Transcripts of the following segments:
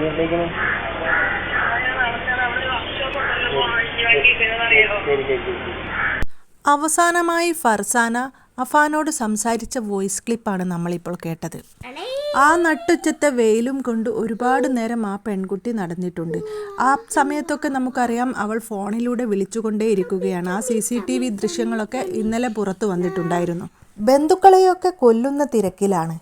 വീട്ടിലേക്കാണ്. അവസാനമായി ഫർസാന അഫാനോട് സംസാരിച്ച വോയിസ് ക്ലിപ്പാണ് നമ്മളിപ്പോൾ കേട്ടത്. ആ നട്ടുച്ചത്തെ വെയിലും കൊണ്ട് ഒരുപാട് നേരം ആ പെൺകുട്ടി നടന്നിട്ടുണ്ട്. ആ സമയത്തൊക്കെ നമുക്കറിയാം അവൾ ഫോണിലൂടെ വിളിച്ചുകൊണ്ടേയിരിക്കുകയാണ്. ആ CCTV ദൃശ്യങ്ങളൊക്കെ ഇന്നലെ പുറത്തു വന്നിട്ടുണ്ടായിരുന്നു. ബന്ധുക്കളെയൊക്കെ കൊല്ലുന്ന തിരക്കിലാണ്.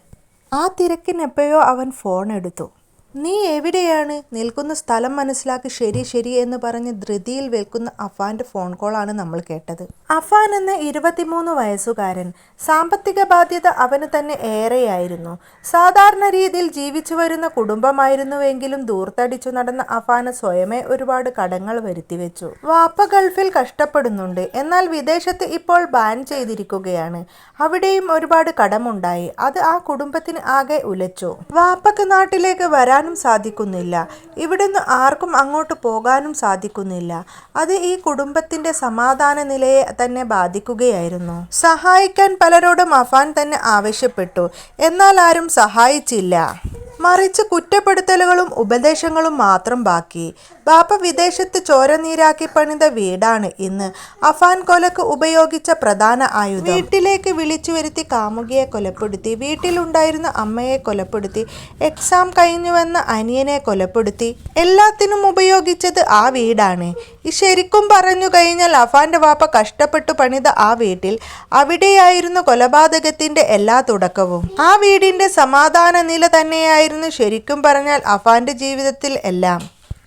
ആ തിരക്കിനെപ്പോഴോ അവൻ ഫോൺ എടുത്തു. നീ എവിടെയാണ്? നിൽക്കുന്ന സ്ഥലം മനസ്സിലാക്കി ശരി ശരി എന്ന് പറഞ്ഞ് ധൃതിയിൽ വെക്കുന്ന അഫാന്റെ ഫോൺ കോളാണ് നമ്മൾ കേട്ടത്. അഫാൻ എന്ന 23 വയസ്സുകാരൻ. സാമ്പത്തിക ബാധ്യത അവന് തന്നെ ഏറെയായിരുന്നു. സാധാരണ രീതിയിൽ ജീവിച്ചു വരുന്ന കുടുംബമായിരുന്നുവെങ്കിലും ദൂർത്തടിച്ചു നടന്ന അഫാന് സ്വയമേ ഒരുപാട് കടങ്ങൾ വരുത്തിവെച്ചു. വാപ്പ ഗൾഫിൽ കഷ്ടപ്പെടുന്നുണ്ട്. എന്നാൽ വിദേശത്ത് ഇപ്പോൾ ബാൻ ചെയ്തിരിക്കുകയാണ്. അവിടെയും ഒരുപാട് കടമുണ്ടായി. അത് ആ കുടുംബത്തിന് ആകെ ഉലച്ചു. വാപ്പക്ക് നാട്ടിലേക്ക് വരാൻ സാധിക്കുന്നില്ല. ഇവിടുന്ന് ആർക്കും അങ്ങോട്ട് പോകാനും സാധിക്കുന്നില്ല. അത് ഈ കുടുംബത്തിന്റെ സമാധാന നിലയെ തന്നെ ബാധിക്കുകയായിരുന്നു. സഹായിക്കാൻ പലരോടും അഫാൻ തന്നെ ആവശ്യപ്പെട്ടു. എന്നാൽ ആരും സഹായിച്ചില്ല. മറിച്ച് കുറ്റപ്പെടുത്തലുകളും ഉപദേശങ്ങളും മാത്രം ബാക്കി. ബാപ്പ വിദേശത്ത് ചോരനീരാക്കി പണിത വീടാണ് ഇന്ന് അഫാൻ കൊലക്ക് ഉപയോഗിച്ച പ്രധാന ആയുധം. വീട്ടിലേക്ക് വിളിച്ചു വരുത്തി കാമുകിയെ കൊലപ്പെടുത്തി, വീട്ടിലുണ്ടായിരുന്ന അമ്മയെ കൊലപ്പെടുത്തി, എക്സാം കഴിഞ്ഞുവെന്ന അനിയനെ കൊലപ്പെടുത്തി. എല്ലാത്തിനും ഉപയോഗിച്ചത് ആ വീടാണ്. ശരിക്കും പറഞ്ഞു കഴിഞ്ഞാൽ അഫാന്റെ വാപ്പ കഷ്ടപ്പെട്ടു പണിത ആ വീട്ടിൽ, അവിടെയായിരുന്നു കൊലപാതകത്തിന്റെ എല്ലാ തുടക്കവും. ആ വീടിന്റെ സമാധാന നില തന്നെയായിരുന്നു ശരിക്കും പറഞ്ഞാൽ അഫാന്റെ ജീവിതത്തിൽ എല്ലാം.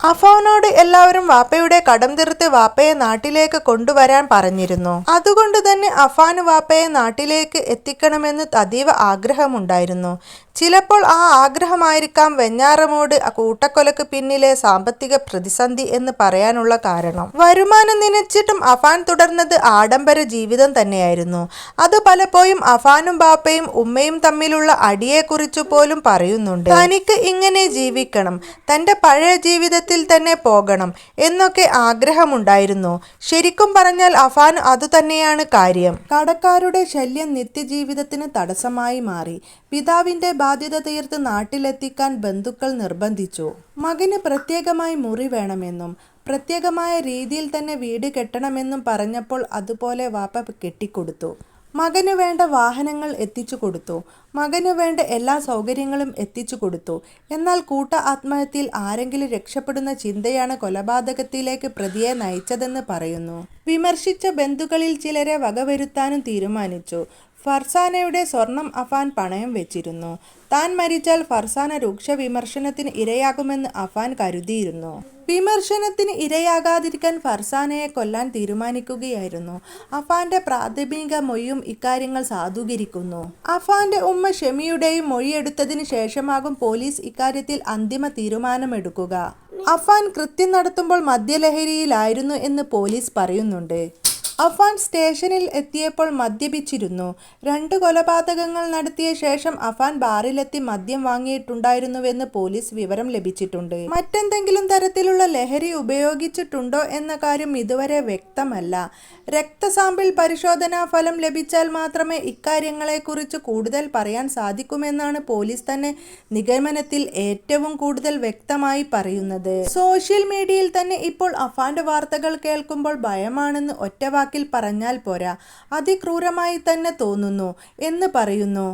അഫാനോട് എല്ലാവരും വാപ്പയുടെ കടം തീർത്ത് വാപ്പയെ നാട്ടിലേക്ക് കൊണ്ടുവരാൻ പറഞ്ഞിരുന്നു. അതുകൊണ്ട് തന്നെ അഫാന് വാപ്പയെ നാട്ടിലേക്ക് എത്തിക്കണമെന്ന് അതീവ ആഗ്രഹമുണ്ടായിരുന്നു. ചിലപ്പോൾ ആ ആഗ്രഹമായിരിക്കാം വെഞ്ഞാറമൂട് കൂട്ടക്കൊലക്ക് പിന്നിലെ സാമ്പത്തിക പ്രതിസന്ധി എന്ന് പറയാനുള്ള കാരണം. വരുമാനം നനച്ചിട്ടും അഫാൻ തുടർന്നത് ആഡംബര ജീവിതം തന്നെയായിരുന്നു. അത് പലപ്പോഴും അഫാനും ബാപ്പയും ഉമ്മയും തമ്മിലുള്ള അടിയെക്കുറിച്ചു പോലും പറയുന്നുണ്ട്. തനിക്ക് ഇങ്ങനെ ജീവിക്കണം, തന്റെ പഴയ ജീവിതത്തിൽ തന്നെ പോകണം എന്നൊക്കെ ആഗ്രഹമുണ്ടായിരുന്നു. ശരിക്കും പറഞ്ഞാൽ അഫാൻ അതുതന്നെയാണ് കാര്യം. കടക്കാരുടെ ശല്യം നിത്യജീവിതത്തിന് തടസ്സമായി മാറി. പിതാവിന്റെ ബാധ്യത തീർത്ത് നാട്ടിലെത്തിക്കാൻ ബന്ധുക്കൾ നിർബന്ധിച്ചു. മകന് പ്രത്യേകമായി മുറി വേണമെന്നും പ്രത്യേകമായ രീതിയിൽ തന്നെ വീട് കെട്ടണമെന്നും പറഞ്ഞപ്പോൾ അതുപോലെ വാപ്പ കെട്ടിക്കൊടുത്തു. മകന് വേണ്ട വാഹനങ്ങൾ എത്തിച്ചു കൊടുത്തു. മകന് വേണ്ട എല്ലാ സൗകര്യങ്ങളും എത്തിച്ചു കൊടുത്തു. എന്നാൽ കൂട്ട ആത്മഹത്യയിൽ ആരെങ്കിലും രക്ഷപ്പെടുന്ന ചിന്തയാണ് കൊലപാതകത്തിലേക്ക് പ്രതിയെ നയിച്ചതെന്ന് പറയുന്നു. വിമർശിച്ച ബന്ധുക്കളിൽ ചിലരെ വകവരുത്താനും തീരുമാനിച്ചു. ഫർസാനയുടെ സ്വർണം അഫാൻ പണയം വെച്ചിരുന്നു. താൻ മരിച്ചാൽ ഫർസാന രൂക്ഷ വിമർശനത്തിന് ഇരയാകുമെന്ന് അഫാൻ കരുതിയിരുന്നു. വിമർശനത്തിന് ഇരയാകാതിരിക്കാൻ ഫർസാനയെ കൊല്ലാൻ തീരുമാനിക്കുകയായിരുന്നു. അഫാന്റെ പ്രാഥമിക മൊഴിയും ഇക്കാര്യങ്ങൾ സാധൂകരിക്കുന്നു. അഫാന്റെ ഉമ്മ ഷെമിയുടെയും മൊഴിയെടുത്തതിന് ശേഷമാകും പോലീസ് ഇക്കാര്യത്തിൽ അന്തിമ തീരുമാനമെടുക്കുക. അഫാൻ കൃത്യം നടത്തുമ്പോൾ മദ്യലഹരിയിലായിരുന്നു എന്ന് പോലീസ് പറയുന്നുണ്ട്. അഫാൻ സ്റ്റേഷനിൽ എത്തിയപ്പോൾ മദ്യപിച്ചിരുന്നു. 2 കൊലപാതകങ്ങൾ നടത്തിയ ശേഷം അഫാൻ ബാറിലെത്തി മദ്യം വാങ്ങിയിട്ടുണ്ടായിരുന്നുവെന്ന് പോലീസ് വിവരം ലഭിച്ചിട്ടുണ്ട്. മറ്റെന്തെങ്കിലും തരത്തിലുള്ള ലഹരി ഉപയോഗിച്ചിട്ടുണ്ടോ എന്ന കാര്യം ഇതുവരെ വ്യക്തമല്ല. രക്തസാമ്പിൾ പരിശോധനാ ഫലം ലഭിച്ചാൽ മാത്രമേ ഇക്കാര്യങ്ങളെക്കുറിച്ച് കൂടുതൽ പറയാൻ സാധിക്കുമെന്നാണ് പോലീസ് തന്നെ നിഗമനത്തിൽ ഏറ്റവും കൂടുതൽ വ്യക്തമായി പറയുന്നത്. സോഷ്യൽ മീഡിയയിൽ തന്നെ ഇപ്പോൾ അഫാന്റെ വാർത്തകൾ കേൾക്കുമ്പോൾ ഭയമാണെന്ന് ഒറ്റ വാക്കിൽ പറഞ്ഞാൽ പോരാ, അതിക്രൂരമായി തന്നെ തോന്നുന്നു എന്ന് പറയുന്നു.